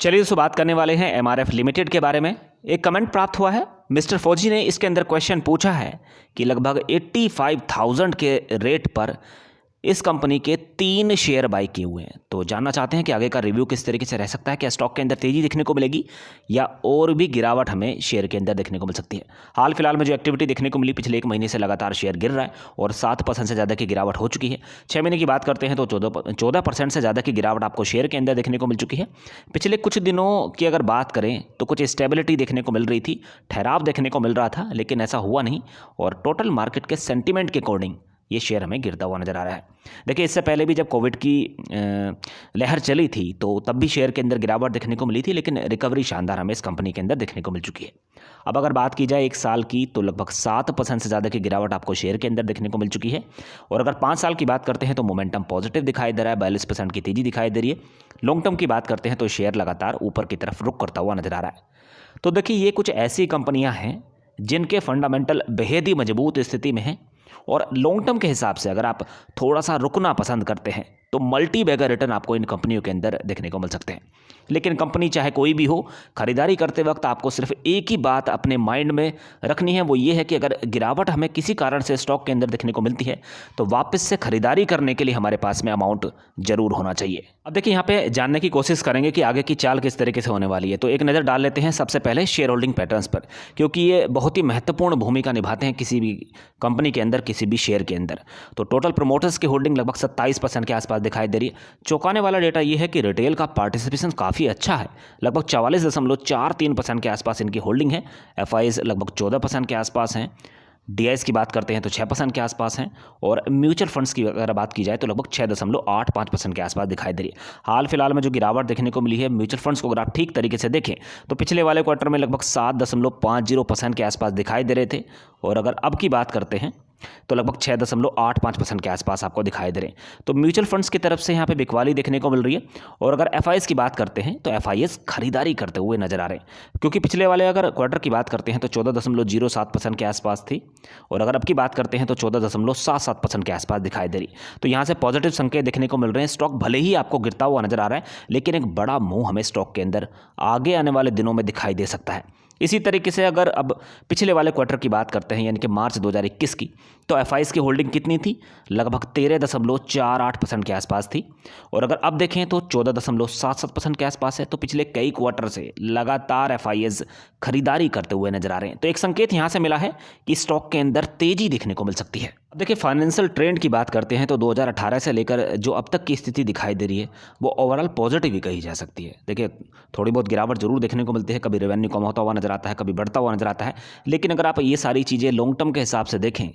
चलिए दोस्तों बात करने वाले हैं एमआरएफ लिमिटेड के बारे में। एक कमेंट प्राप्त हुआ है, मिस्टर फौजी ने इसके अंदर क्वेश्चन पूछा है कि लगभग 85,000 के रेट पर इस कंपनी के 3 शेयर बाई किए हुए हैं। तो जानना चाहते हैं कि आगे का रिव्यू किस तरीके से रह सकता है, क्या स्टॉक के अंदर तेजी देखने को मिलेगी या और भी गिरावट हमें शेयर के अंदर देखने को मिल सकती है। हाल फिलहाल में जो एक्टिविटी देखने को मिली, पिछले 1 महीने से लगातार शेयर गिर रहा है और 7% से ज़्यादा की गिरावट हो चुकी है। 6 महीने की बात करते हैं तो 14% से ज़्यादा की गिरावट आपको शेयर के अंदर देखने को मिल चुकी है। पिछले कुछ दिनों की अगर बात करें तो कुछ स्टेबिलिटी देखने को मिल रही थी, ठहराव देखने को मिल रहा था, लेकिन ऐसा हुआ नहीं और टोटल मार्केट के सेंटीमेंट के अकॉर्डिंग ये शेयर हमें गिरता हुआ नजर आ रहा है। देखिए, इससे पहले भी जब कोविड की लहर चली थी तो तब भी शेयर के अंदर गिरावट देखने को मिली थी, लेकिन रिकवरी शानदार हमें इस कंपनी के अंदर देखने को मिल चुकी है। अब अगर बात की जाए 1 साल की तो लगभग 7% से ज़्यादा की गिरावट आपको शेयर के अंदर देखने को मिल चुकी है। और अगर 5 साल की बात करते हैं तो मोमेंटम पॉजिटिव दिखाई दे रहा है, 42% की तेजी दिखाई दे रही है। लॉन्ग टर्म की बात करते हैं तो शेयर लगातार ऊपर की तरफ रुख करता हुआ नजर आ रहा है। तो देखिए, ये कुछ ऐसी कंपनियां हैं जिनके फंडामेंटल बेहद ही मजबूत स्थिति में हैं और लॉन्ग टर्म के हिसाब से अगर आप थोड़ा सा रुकना पसंद करते हैं तो मल्टी बैगर रिटर्न आपको इन कंपनियों के अंदर देखने को मिल सकते हैं। लेकिन कंपनी चाहे कोई भी हो, खरीदारी करते वक्त आपको सिर्फ एक ही बात अपने माइंड में रखनी है, वो ये है कि अगर गिरावट हमें किसी कारण से स्टॉक के अंदर देखने को मिलती है तो वापस से खरीदारी करने के लिए हमारे पास में अमाउंट जरूर होना चाहिए। अब देखिए, यहाँ पे जानने की कोशिश करेंगे कि आगे की चाल किस तरीके से होने वाली है। तो एक नज़र डाल लेते हैं सबसे पहले शेयर होल्डिंग पैटर्न्स पर, क्योंकि ये बहुत ही महत्वपूर्ण भूमिका निभाते हैं किसी भी कंपनी के अंदर, किसी भी शेयर के अंदर। तो टोटल प्रमोटर्स की होल्डिंग लगभग 27% के आसपास दिखाई दे रही है। चौंकाने वाला डेटा यह है कि रिटेल का पार्टिसिपेशन काफ़ी अच्छा है, लगभग 44.43% के आसपास इनकी होल्डिंग है। एफआईज लगभग 14% के आसपास हैं। डीआईएस की बात करते हैं तो 6% के आसपास हैं और म्यूचुअल फंड्स की अगर बात की जाए तो लगभग 6.85% के आसपास दिखाई दे रही है। हाल फिलहाल में जो गिरावट देखने को मिली है म्यूचुअल फंड्स को अगर आप ठीक तरीके से देखें तो पिछले वाले क्वार्टर में लगभग 7.50% के आसपास दिखाई दे रहे थे और अगर अब की बात करते हैं तो लगभग 6.85% के आसपास आपको दिखाई दे रहे हैं। तो म्यूचुअल फंड्स की तरफ से यहाँ पे बिकवाली देखने को मिल रही है। और अगर एफआईएस की बात करते हैं तो एफआईएस खरीदारी करते हुए नजर आ रहे हैं, क्योंकि पिछले वाले अगर क्वार्टर की बात करते हैं तो 14.07% के आसपास थी और अगर अब की बात करते हैं तो 14.77% के आसपास दिखाई दे रही। तो यहाँ से पॉजिटिव संकेत देखने को मिल रहे हैं। स्टॉक भले ही आपको गिरता हुआ नजर आ रहा है, लेकिन एक बड़ा मूव हमें स्टॉक के अंदर आगे आने वाले दिनों में दिखाई दे सकता है। इसी तरीके से अगर अब पिछले वाले क्वार्टर की बात करते हैं यानी कि मार्च 2021 की, तो एफआईएस की होल्डिंग कितनी थी? लगभग 13.48% के आसपास थी और अगर अब देखें तो 14.77% के आसपास है। तो पिछले कई क्वार्टर से लगातार एफआईएस खरीदारी करते हुए नजर आ रहे हैं। तो एक संकेत यहाँ से मिला है कि स्टॉक के अंदर तेजी देखने को मिल सकती है। अब देखिए, फाइनेंशियल ट्रेंड की बात करते हैं तो 2018 से लेकर जो अब तक की स्थिति दिखाई दे रही है वो ओवरऑल पॉजिटिव ही कही जा सकती है। देखिए, थोड़ी बहुत गिरावट जरूर देखने को मिलती है, कभी रेवेन्यू कम होता हुआ नजर आता है, कभी बढ़ता हुआ नजर आता है, लेकिन अगर आप ये सारी चीज़ें लॉन्ग टर्म के हिसाब से देखें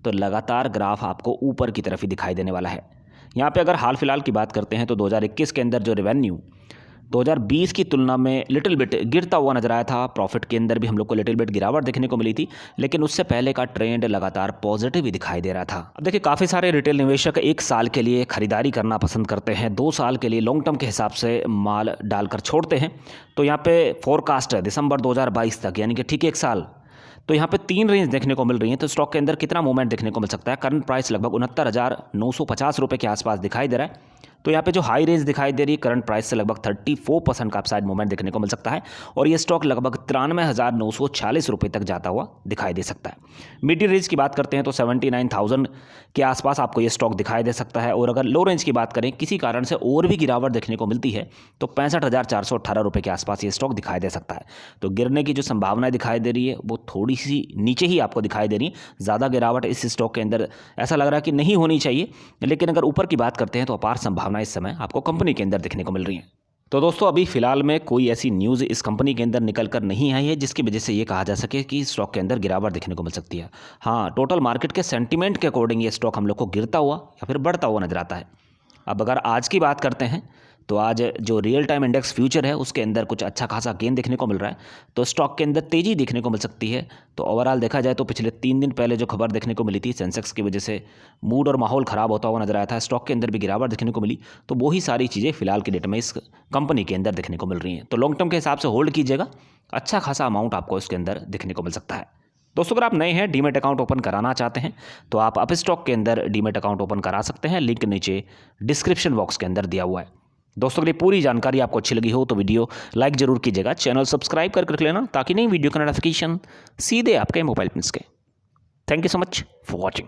तो लगातार ग्राफ आपको ऊपर की तरफ ही दिखाई देने वाला है। यहाँ पे अगर हाल फिलहाल की बात करते हैं तो 2021 के अंदर जो रेवेन्यू 2020 की तुलना में लिटिल बिट गिरता हुआ नजर आया था। प्रॉफिट के अंदर भी हम लोग को लिटिल बिट गिरावट देखने को मिली थी, लेकिन उससे पहले का ट्रेंड लगातार पॉजिटिव ही दिखाई दे रहा था। अब देखिए, काफ़ी सारे रिटेल निवेशक 1 साल के लिए खरीदारी करना पसंद करते हैं, 2 साल के लिए लॉन्ग टर्म के हिसाब से माल डालकर छोड़ते हैं। तो यहाँ पे फोरकास्ट है दिसंबर 2022 तक, यानी कि ठीक 1 साल। तो यहाँ पे 3 रेंज देखने को मिल रही है। तो स्टॉक के अंदर कितना मूवमेंट देखने को मिल सकता है? करंट प्राइस लगभग 69,950 रुपये के आसपास दिखाई दे रहा है। तो यहाँ पे जो हाई रेंज दिखाई दे रही है करंट प्राइस से लगभग 34% का अपसाइड मूवमेंट देखने को मिल सकता है और ये स्टॉक लगभग 93,946 रुपये तक जाता हुआ दिखाई दे सकता है। मिड रेंज की बात करते हैं तो 79,000 के आसपास आपको ये स्टॉक दिखाई दे सकता है और अगर लो रेंज की बात करें, किसी कारण से और भी गिरावट देखने को मिलती है तो 65,418 रुपये के आसपास ये स्टॉक दिखाई दे सकता है। तो गिरने की जो संभावनाएं दिखाई दे रही है वो थोड़ी सी नीचे ही आपको दिखाई दे रही है। ज़्यादा गिरावट इस स्टॉक के अंदर ऐसा लग रहा है कि नहीं होनी चाहिए, लेकिन अगर ऊपर की बात करते हैं तो अपार संभावना इस समय आपको कंपनी के अंदर देखने को मिल रही है। तो दोस्तों, अभी फिलहाल में कोई ऐसी न्यूज़ इस कंपनी के अंदर निकल कर नहीं आई है जिसकी वजह से ये कहा जा सके कि स्टॉक के अंदर गिरावट देखने को मिल सकती है। हाँ, टोटल मार्केट के सेंटीमेंट के अकॉर्डिंग ये स्टॉक हम लोग को गिरता हुआ या फिर बढ़ता हुआ नजर आता है। अब अगर आज की बात करते हैं तो आज जो रियल टाइम इंडेक्स फ्यूचर है उसके अंदर कुछ अच्छा खासा गेन देखने को मिल रहा है, तो स्टॉक के अंदर तेजी देखने को मिल सकती है। तो ओवरऑल देखा जाए तो पिछले 3 दिन पहले जो खबर देखने को मिली थी सेंसेक्स की वजह से मूड और माहौल ख़राब होता हुआ नजर आया था, स्टॉक के अंदर भी गिरावट देखने को मिली। तो वही सारी चीज़ें फिलहाल की डेट में इस कंपनी के अंदर देखने को मिल रही हैं। तो लॉन्ग टर्म के हिसाब से होल्ड कीजिएगा, अच्छा खासा अमाउंट आपको इसके अंदर देखने को मिल सकता है। दोस्तों, अगर आप नए हैं, डीमेट अकाउंट ओपन कराना चाहते हैं तो आप अपस्टॉक के अंदर डीमेट अकाउंट ओपन करा सकते हैं। लिंक नीचे डिस्क्रिप्शन बॉक्स के अंदर दिया हुआ है। दोस्तों के लिए पूरी जानकारी आपको अच्छी लगी हो तो वीडियो लाइक जरूर कीजिएगा, चैनल सब्सक्राइब करके रख लेना ताकि नई वीडियो का नोटिफिकेशन सीधे आपके मोबाइल पे मिल सके। Thank you so much for watching.